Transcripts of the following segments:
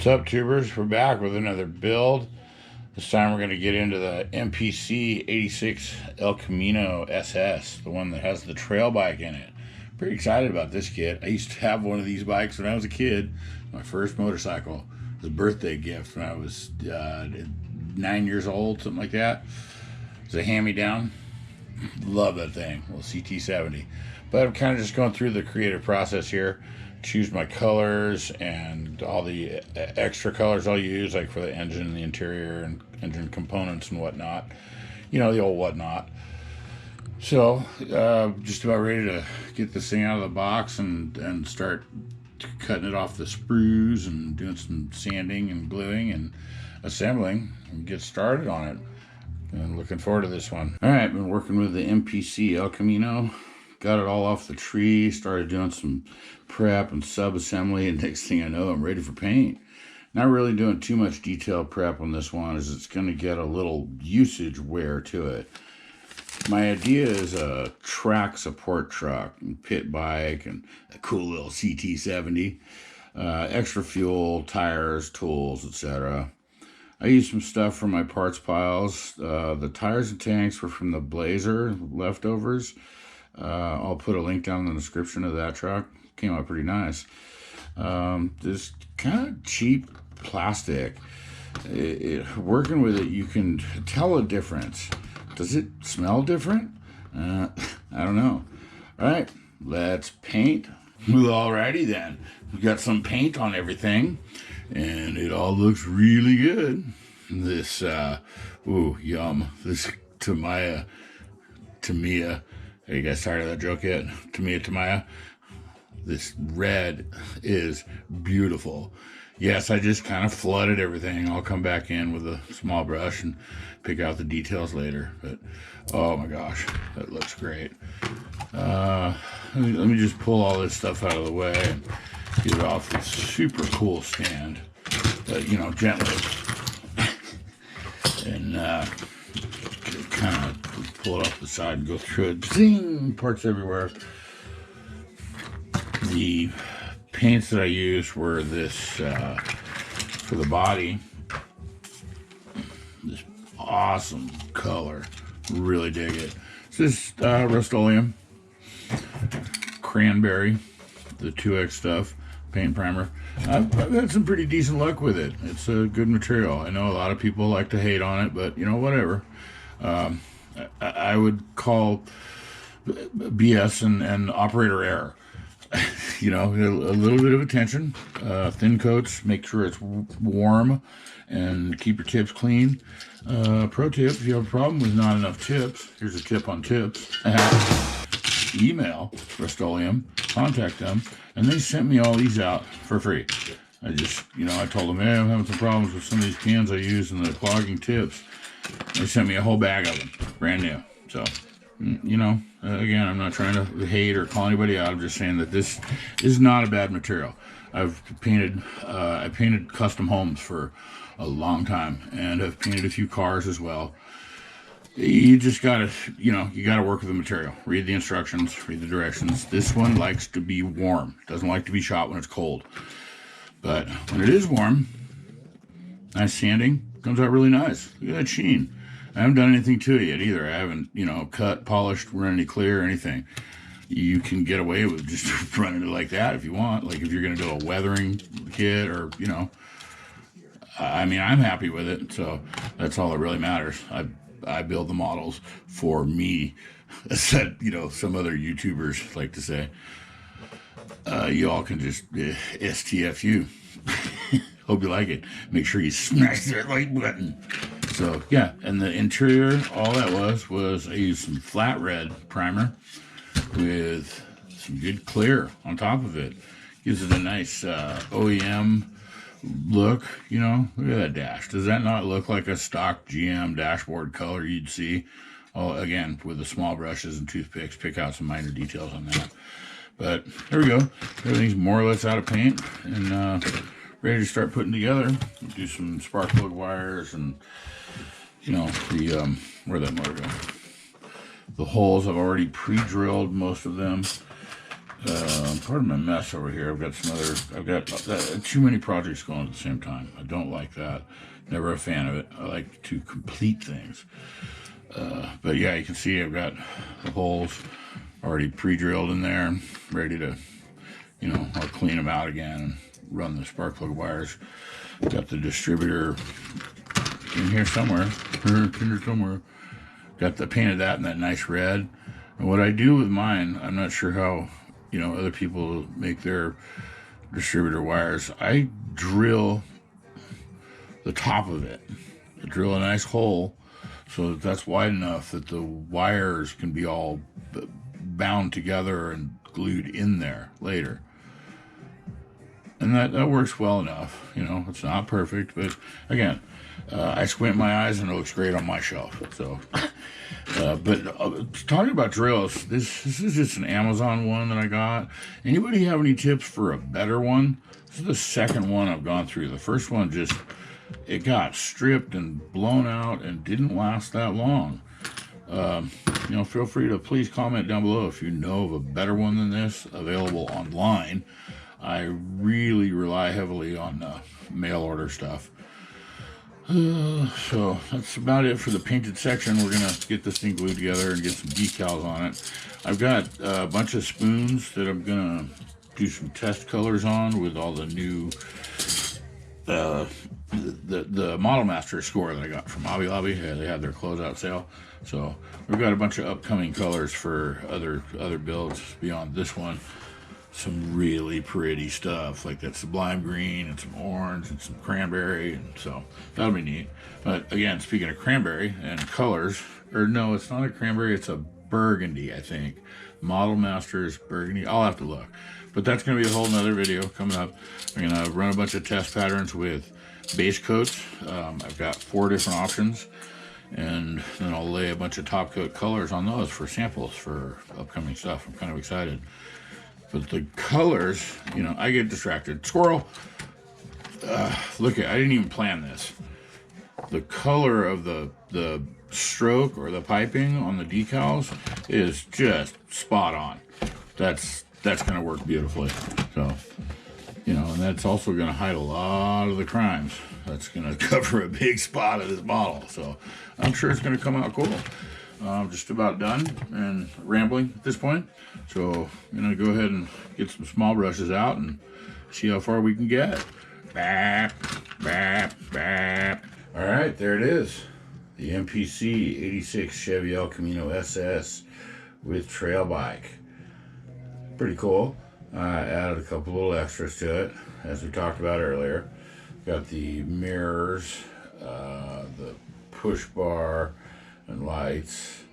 What's up, tubers? We're back with another build. This time we're going to get into the MPC 86 El Camino SS, the one that has the trail bike in it. Pretty excited about this kit. I used to have one of these bikes when I was a kid. My first motorcycle. It was a birthday gift when I was 9 years old, something like that. It was a hand-me-down. Love that thing, little CT70. But I'm kind of just going through the creative process here. Choose my colors and all the extra colors I'll use, like for the engine, the interior, and engine components and whatnot. You know, the old whatnot. So, just about ready to get this thing out of the box and start cutting it off the sprues and doing some sanding and gluing and assembling and get started on it. And looking forward to this one. All right, been working with the MPC El Camino. Got it all off the tree, started doing some prep and sub-assembly, and next thing I know, I'm ready for paint. Not really doing too much detailed prep on this one, as it's going to get a little usage wear to it. My idea is a track support truck and pit bike and a cool little CT70, extra fuel, tires, tools, etc. I used some stuff from my parts piles. The tires and tanks were from the Blazer leftovers. I'll put a link down in the description of that truck. Came out pretty nice. This kind of cheap plastic. Working with it, you can tell a difference. Does it smell different? I don't know. All right, let's paint. Alrighty then. We got some paint on everything, and it all looks really good. This, ooh, yum. This Tamiya. Are you guys tired of that joke yet? Tamiya. This red is beautiful. Yes, I just kind of flooded everything. I'll come back in with a small brush and pick out the details later. But, oh my gosh, that looks great. Let me just pull all this stuff out of the way and get it off this super cool stand. You know, gently. And kind of pull it off the side and go through it. Zing! Parts everywhere. The paints that I used were this for the body. This awesome color. Really dig it. This is Rust-Oleum Cranberry, the 2X stuff, paint primer. I've had some pretty decent luck with it. It's a good material. I know a lot of people like to hate on it, but you know, whatever. I would call BS and operator error. You know, a little bit of attention. Thin coats, make sure it's warm, and keep your tips clean. Pro tip, if you have a problem with not enough tips, here's a tip on tips. Email Rust-Oleum, contact them, and they sent me all these out for free. I just, you know, I told them, hey, I'm having some problems with some of these cans I use and the clogging tips. They sent me a whole bag of them, brand new. So, you know, again, I'm not trying to hate or call anybody out. I'm just saying that this is not a bad material. I've painted, I painted custom homes for a long time, and I've painted a few cars as well. You just gotta, you know, you gotta work with the material. Read the instructions, read the directions. This one likes to be warm. Doesn't like to be shot when it's cold. But when it is warm, nice sanding, comes out really nice. Look at that sheen. I haven't done anything to it yet either. I haven't, you know, cut, polished, run any clear or anything. You can get away with just running it like that if you want. Like if you're going to do a weathering kit or, you know. I mean, I'm happy with it, so that's all that really matters. I build the models for me. As that, you know, some other YouTubers like to say. You all can just STFU. Hope you like it. Make sure you smash that like button. So yeah, and the interior, all that was I used some flat red primer with some good clear on top of it. Gives it a nice OEM look, you know. Look at that dash. Does that not look like a stock GM dashboard color you'd see? Oh, again, with the small brushes and toothpicks, pick out some minor details on that. But there we go. Everything's more or less out of paint and ready to start putting together. Do some spark plug wires and, you know, the where'd that motor go? The holes I've already pre-drilled most of them. Pardon my mess over here. I've got too many projects going at the same time. I don't like that. Never a fan of it. I like to complete things. But yeah, you can see I've got the holes already pre-drilled in there, ready to, I'll clean them out again and run the spark plug wires. Got the distributor in here somewhere. Painted that in that nice red. And what I do with mine, I'm not sure how, other people make their distributor wires. I drill the top of it. I drill a nice hole so that's wide enough that the wires can be all bound together and glued in there later. And that works well enough. It's not perfect, but again, I squint my eyes and it looks great on my shelf. So, but talking about drills, this is just an Amazon one that I got. Anybody have any tips for a better one? This is the second one I've gone through. The first one it got stripped and blown out and didn't last that long. Feel free to please comment down below if you know of a better one than this available online. I really rely heavily on mail order stuff. So that's about it for the painted section. We're going to get this thing glued together and get some decals on it. I've got a bunch of spoons that I'm going to do some test colors on with all the new the Model Master score that I got from Hobby Lobby. They had their closeout sale. So we've got a bunch of upcoming colors for other builds beyond this one. Some really pretty stuff like that sublime green and some orange and some cranberry, and so that'll be neat. But again, speaking of cranberry and colors, or no, it's not a cranberry, it's a burgundy, I think. Model Masters burgundy. I'll have to look, but that's going to be a whole nother video coming up. I'm going to run a bunch of test patterns with base coats. I've got 4 different options, and then I'll lay a bunch of top coat colors on those for samples for upcoming stuff. I'm kind of excited. But the colors, I get distracted. Squirrel! Look I didn't even plan this. The color of the stroke or the piping on the decals is just spot on. That's going to work beautifully. So, and that's also going to hide a lot of the crimes. That's going to cover a big spot of this model. So I'm sure it's going to come out cool. I'm just about done and rambling at this point. So I'm going to go ahead and get some small brushes out and see how far we can get. Bap, bap, bap. All right, there it is. The MPC 86 Chevy El Camino SS with trail bike. Pretty cool. I added a couple little extras to it, as we talked about earlier. Got the mirrors, the push bar, and lights,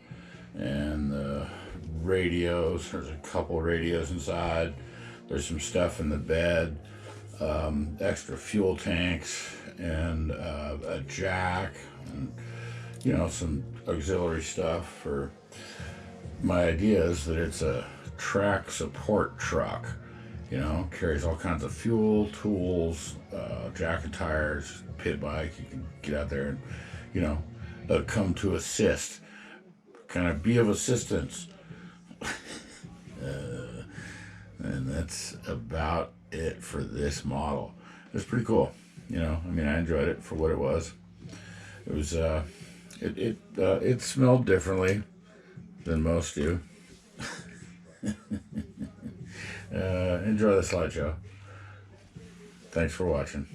and the radios. There's a couple radios inside. There's some stuff in the bed, extra fuel tanks, and a jack, and some auxiliary stuff. For my idea is that it's a track support truck. Carries all kinds of fuel, tools, jack and tires, pit bike. You can get out there and come to assist, kind of be of assistance. And that's about it for this model. It's pretty cool. I enjoyed it for what it was. It was, it smelled differently than most do. Enjoy the slideshow. Thanks for watching.